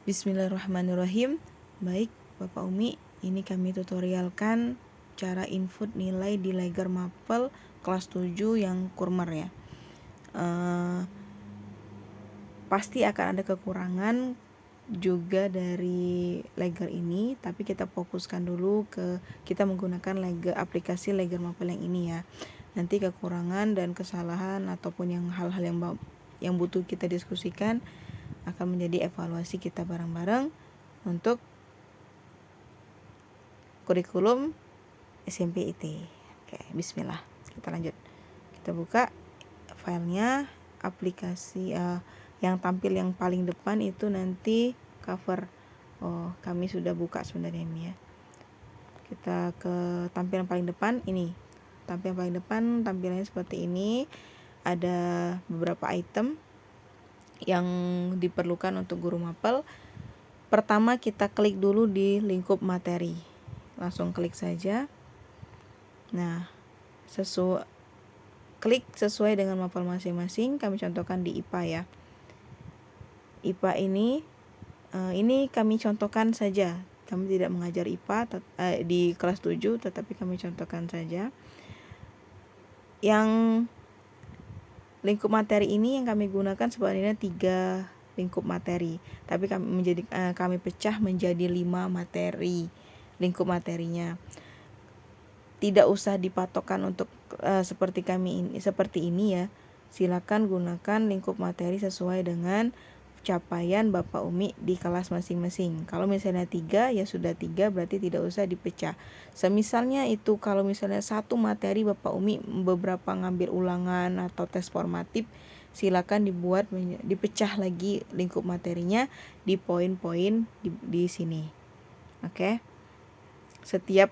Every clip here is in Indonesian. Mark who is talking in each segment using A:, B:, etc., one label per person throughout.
A: Bismillahirrahmanirrahim. Baik Bapak Umi, ini kami tutorialkan cara input nilai di Legger Mapel kelas 7 yang kurmer ya. Pasti akan ada kekurangan juga dari Legger ini, tapi kita fokuskan dulu ke kita menggunakan aplikasi Legger Mapel yang ini ya. Nanti kekurangan dan kesalahan ataupun hal-hal yang butuh kita diskusikan akan menjadi evaluasi kita bareng-bareng untuk kurikulum SMP IT. Oke, bismillah. Kita lanjut. Kita buka filenya, aplikasi yang tampil yang paling depan itu nanti cover. Oh, kami sudah buka sebenarnya ini ya. Kita ke tampilan paling depan ini. Tampilan paling depan tampilannya seperti ini. Ada beberapa item yang diperlukan untuk guru mapel. Pertama kita klik dulu di lingkup materi. Langsung klik saja. Nah, klik sesuai dengan mapel masing-masing. Kami contohkan di IPA ya. IPA ini kami contohkan saja. Kami tidak mengajar IPA di kelas 7, tetapi kami contohkan saja. Yang lingkup materi ini yang kami gunakan sebenarnya 3 lingkup materi, tapi kami pecah menjadi 5 materi lingkup materinya. Tidak usah dipatokkan untuk seperti ini ya. Silakan gunakan lingkup materi sesuai dengan capaian Bapak Umi di kelas masing-masing. Kalau misalnya 3 ya sudah 3, berarti tidak usah dipecah. Semisalnya itu kalau misalnya satu materi Bapak Umi beberapa ngambil ulangan atau tes formatif, silakan dipecah lagi lingkup materinya di poin-poin di sini. Oke. Setiap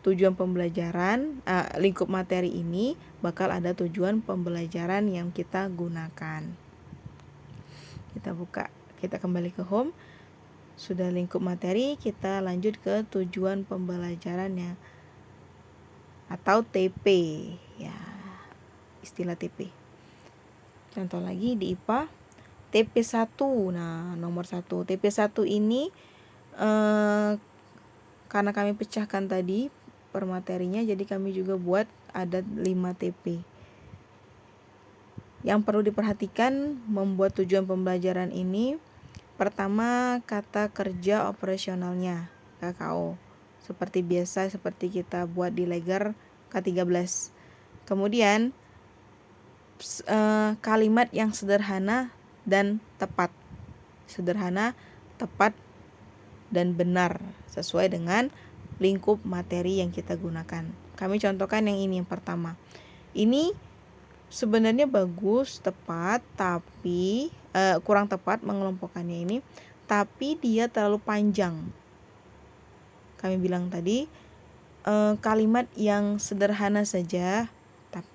A: tujuan pembelajaran lingkup materi ini bakal ada tujuan pembelajaran yang kita gunakan. Kita buka, kita kembali ke home. Sudah lingkup materi, kita lanjut ke tujuan pembelajarannya atau TP ya, istilah TP. Contoh lagi di IPA TP1. Nah, nomor 1 TP1 ini karena kami pecahkan tadi per materinya, jadi kami juga buat ada 5 TP. Yang perlu diperhatikan membuat tujuan pembelajaran ini, pertama kata kerja operasionalnya KKO. Seperti biasa, seperti kita buat di Legger K13. Kemudian kalimat yang sederhana dan tepat. Sederhana, tepat, dan benar sesuai dengan lingkup materi yang kita gunakan. Kami contohkan yang ini yang pertama. Ini sebenarnya bagus, tepat, tapi kurang tepat mengelompokkannya ini, tapi dia terlalu panjang. Kami bilang tadi kalimat yang sederhana saja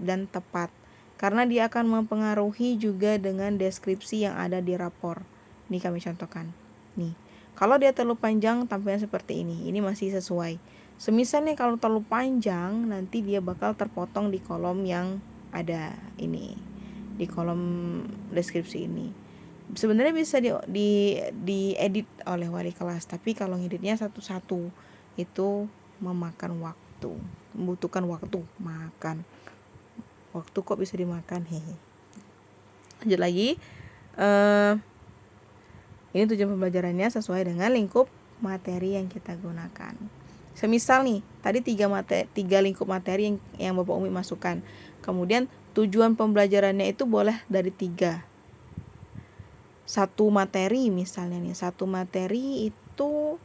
A: dan tepat, karena dia akan mempengaruhi juga dengan deskripsi yang ada di rapor. Ini kami contohkan. Nih, kalau dia terlalu panjang tampilan seperti ini masih sesuai. Semisalnya kalau terlalu panjang, nanti dia bakal terpotong di kolom yang ada ini, di kolom deskripsi ini. Sebenarnya bisa diedit oleh wali kelas, tapi kalau ngeditnya satu-satu itu memakan waktu, membutuhkan waktu makan. Waktu kok bisa dimakan, hehe. Lanjut lagi. Ini tujuan pembelajarannya sesuai dengan lingkup materi yang kita gunakan. Semisal nih, tadi 3 lingkup materi yang Bapak Umi masukkan. Kemudian tujuan pembelajarannya itu boleh dari 3. Satu materi misalnya nih, satu materi itu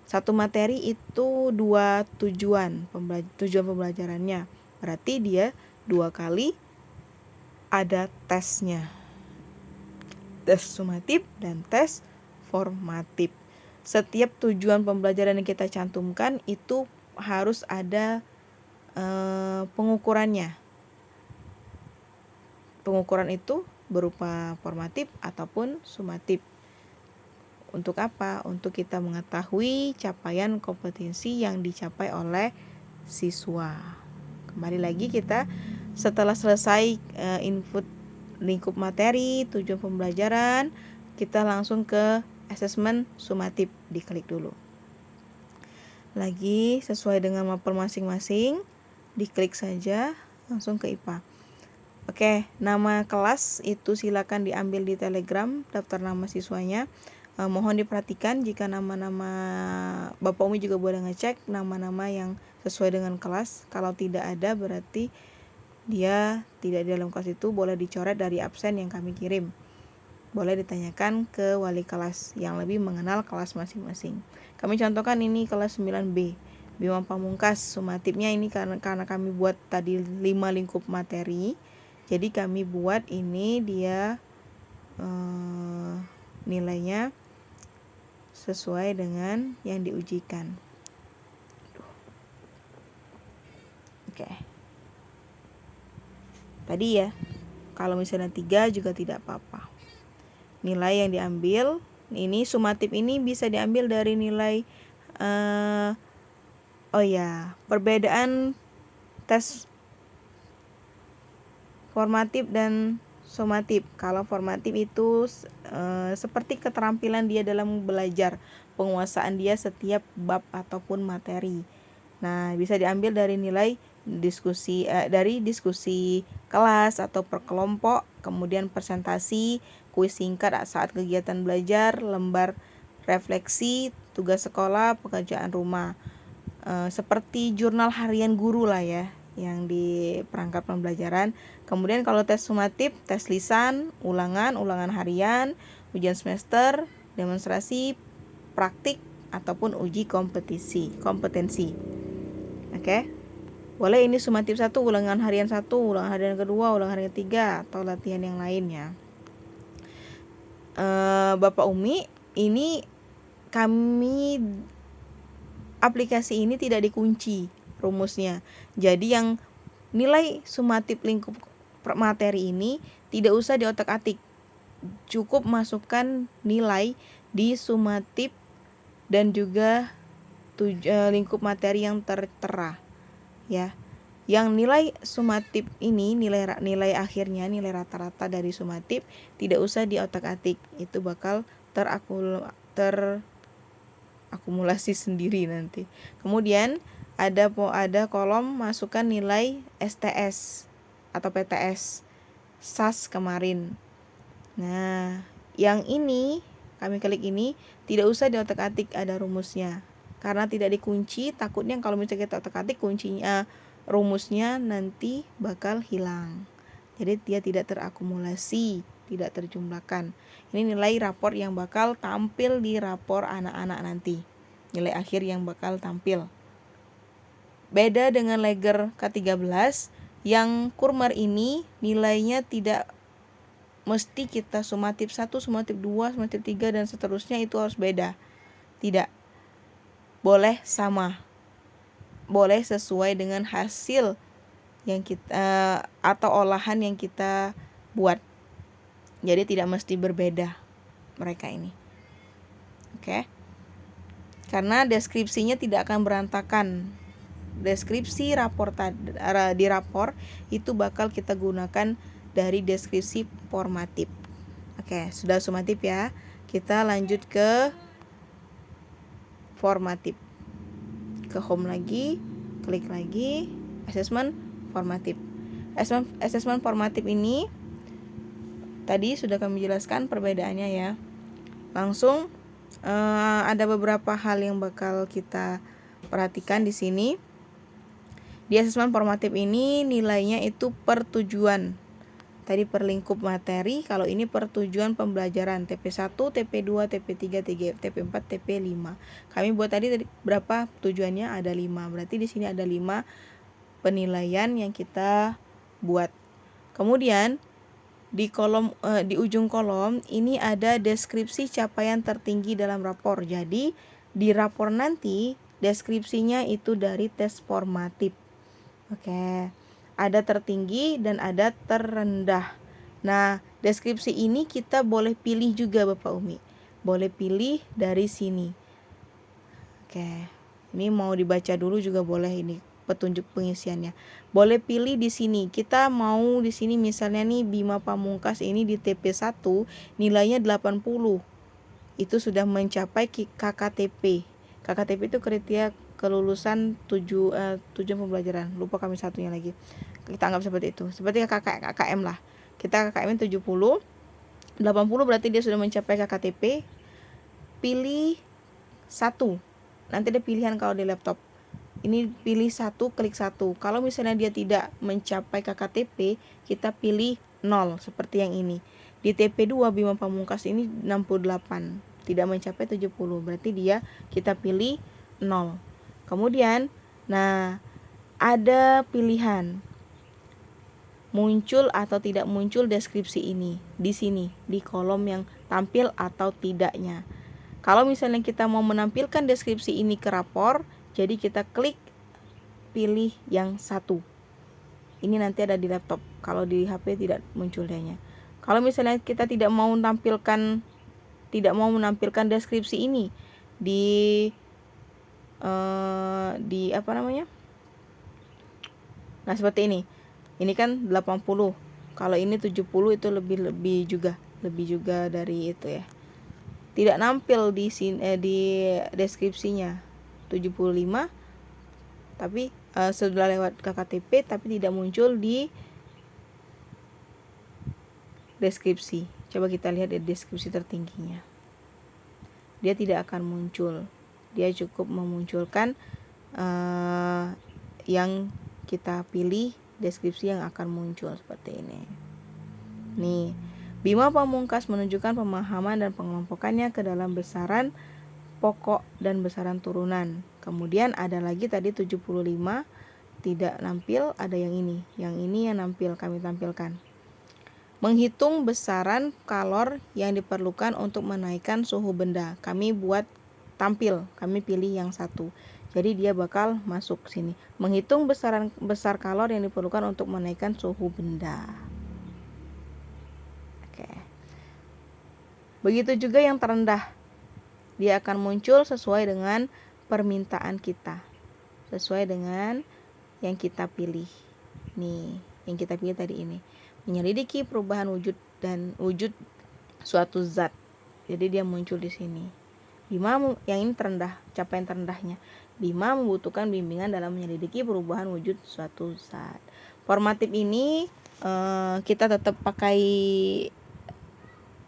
A: satu materi itu 2 tujuan pembelajarannya. Berarti dia 2 kali ada tesnya. Tes sumatif dan tes formatif. Setiap tujuan pembelajaran yang kita cantumkan itu harus ada pengukurannya. Pengukuran itu berupa formatif ataupun sumatif. Untuk apa? Untuk kita mengetahui capaian kompetensi yang dicapai oleh siswa. Kembali lagi kita Setelah selesai input lingkup materi, tujuan pembelajaran, kita langsung ke asesmen sumatif, diklik dulu. Lagi sesuai dengan mapel masing-masing, diklik saja langsung ke IPA. Oke, nama kelas itu silakan diambil di Telegram, daftar nama siswanya. Mohon diperhatikan jika nama-nama Bapak Umi juga boleh ngecek nama-nama yang sesuai dengan kelas. Kalau tidak ada berarti dia tidak di dalam kelas itu, boleh dicoret dari absen yang kami kirim. Boleh ditanyakan ke wali kelas yang lebih mengenal kelas masing-masing. Kami contohkan ini kelas 9B, Bima Pamungkas. Sumatifnya ini karena kami buat tadi 5 lingkup materi. Jadi kami buat ini dia nilainya sesuai dengan yang diujikan. Oke. Tadi ya, kalau misalnya 3 juga tidak apa-apa. Nilai yang diambil, ini sumatif ini bisa diambil dari nilai perbedaan tes formatif dan sumatif. Kalau formatif itu seperti keterampilan dia dalam belajar, penguasaan dia setiap bab ataupun materi. Nah, bisa diambil dari nilai diskusi kelas atau per kelompok, kemudian presentasi, kuis singkat saat kegiatan belajar, lembar refleksi, tugas sekolah, pekerjaan rumah. Seperti jurnal harian guru lah ya, yang di perangkat pembelajaran. Kemudian kalau tes sumatif, tes lisan, ulangan harian, ujian semester, demonstrasi, praktik, ataupun uji kompetensi. Oke. Boleh ini sumatif 1, ulangan harian 1, ulangan harian kedua, ulangan harian 3, atau latihan yang lainnya. Bapak Umi, ini kami aplikasi ini tidak dikunci rumusnya. Jadi yang nilai sumatif lingkup materi ini tidak usah diotak-atik. Cukup masukkan nilai di sumatif dan juga lingkup materi yang tertera. Ya. Yang nilai sumatif ini, nilai akhirnya, nilai rata-rata dari sumatif tidak usah diotak-atik. Itu bakal terakumulasi sendiri nanti. Kemudian ada kolom masukkan nilai STS atau PTS SAS kemarin. Nah, yang ini kami klik ini tidak usah diotak-atik, ada rumusnya. Karena tidak dikunci, takutnya kalau misalnya kita otak-atik kuncinya, rumusnya nanti bakal hilang. Jadi dia tidak terakumulasi, tidak terjumlahkan. Ini nilai rapor yang bakal tampil di rapor anak-anak nanti. Nilai akhir yang bakal tampil. Beda dengan Leger K13, yang Kurmer ini nilainya tidak mesti kita sumatif 1, sumatif 2, sumatif 3 dan seterusnya itu harus beda. Tidak. Boleh sama. Boleh sesuai dengan hasil yang kita atau olahan yang kita buat. Jadi tidak mesti berbeda mereka ini. Oke. Karena deskripsinya tidak akan berantakan. Deskripsi di rapor itu bakal kita gunakan dari deskripsi formatif. Oke, sudah sumatif ya. Kita lanjut ke formatif. Ke home lagi, klik lagi, asesmen formatif. Asesmen formatif ini tadi sudah kami jelaskan perbedaannya ya. Langsung ada beberapa hal yang bakal kita perhatikan di sini. Di asesmen formatif ini nilainya itu per tujuan. Tadi per lingkup materi, kalau ini per tujuan pembelajaran TP1, TP2, TP3, TP4, TP5. Kami buat tadi berapa tujuannya? Ada 5. Berarti di sini ada 5 penilaian yang kita buat. Kemudian di ujung kolom ini ada deskripsi capaian tertinggi dalam rapor. Jadi di rapor nanti deskripsinya itu dari tes formatif. Oke. Ada tertinggi dan ada terendah. Nah, deskripsi ini kita boleh pilih juga Bapak Umi. Boleh pilih dari sini. Oke. Ini mau dibaca dulu juga boleh ini. petunjuk pengisiannya. Boleh pilih di sini. Kita mau di sini misalnya nih Bima Pamungkas ini di TP1 nilainya 80. Itu sudah mencapai KKTP. KKTP itu kriteria kelulusan tujuan pembelajaran. Lupa kami satunya lagi. Kita anggap seperti itu. Seperti KKM lah. Kita KKM 70, 80 berarti dia sudah mencapai KKTP. Pilih 1. Nanti ada pilihan kalau di laptop. Ini pilih 1, klik 1. Kalau misalnya dia tidak mencapai KKTP, kita pilih 0 seperti yang ini. Di TP2 Bima Pamungkas ini 68, tidak mencapai 70. Berarti kita pilih 0. Kemudian, nah, ada pilihan muncul atau tidak muncul deskripsi ini di sini di kolom yang tampil atau tidaknya. Kalau misalnya kita mau menampilkan deskripsi ini ke rapor, jadi kita klik pilih yang 1. Ini nanti ada di laptop. Kalau di HP tidak muncul dianya. Kalau misalnya kita tidak mau menampilkan deskripsi ini di apa namanya? Nah, seperti ini. Ini kan 80. Kalau ini 70 itu lebih juga dari itu ya. Tidak nampil di sini di deskripsinya 75, tapi sudah lewat KKTP tapi tidak muncul di deskripsi. Coba kita lihat di deskripsi tertingginya. Dia tidak akan muncul. Dia cukup memunculkan yang kita pilih, deskripsi yang akan muncul seperti ini. Nih, Bima Pamungkas menunjukkan pemahaman dan pengelompokannya ke dalam besaran pokok dan besaran turunan. Kemudian ada lagi tadi 75 tidak nampil, ada yang ini. Yang ini yang nampil, kami tampilkan. Menghitung besaran kalor yang diperlukan untuk menaikkan suhu benda. Kami buat tampil, kami pilih yang 1. Jadi dia bakal masuk sini. Menghitung besar kalor yang diperlukan untuk menaikkan suhu benda. Oke. Begitu juga yang terendah. Dia akan muncul sesuai dengan permintaan kita. Sesuai dengan yang kita pilih. Nih, yang kita pilih tadi ini. Menyelidiki perubahan wujud suatu zat. Jadi dia muncul di sini. Bima, yang ini terendah, capaian terendahnya. Bima membutuhkan bimbingan dalam menyelidiki perubahan wujud suatu zat. Formatif ini kita tetap pakai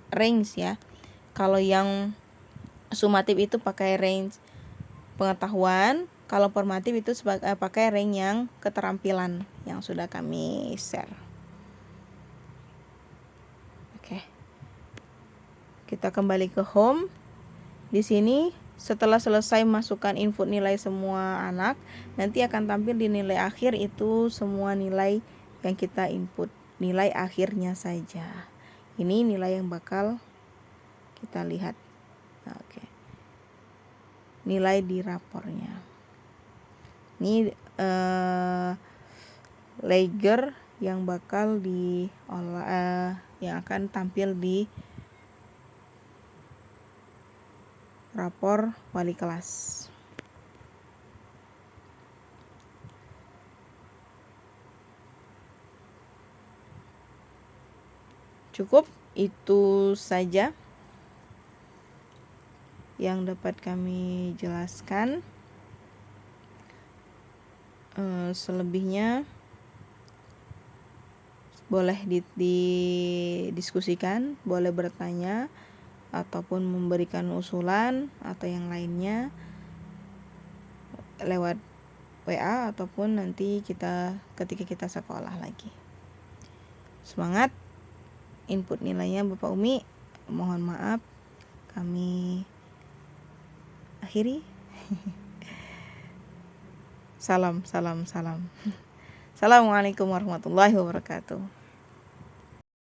A: range ya. Kalau yang sumatif itu pakai range pengetahuan, kalau formatif itu pakai range yang keterampilan yang sudah kami share. Oke. Kita kembali ke home. Di sini setelah selesai masukkan input nilai semua anak, nanti akan tampil di nilai akhir itu semua nilai yang kita input, nilai akhirnya saja. Ini nilai yang bakal kita lihat. Oke. Nilai di rapornya. Ini lager yang bakal yang akan tampil di rapor wali kelas. Cukup itu saja yang dapat kami jelaskan. Selebihnya boleh didiskusikan, boleh bertanya ataupun memberikan usulan atau yang lainnya lewat WA ataupun nanti ketika kita sekolah lagi. Semangat. Input nilainya Bapak Umi, mohon maaf kami akhiri. Salam. Assalamualaikum warahmatullahi wabarakatuh.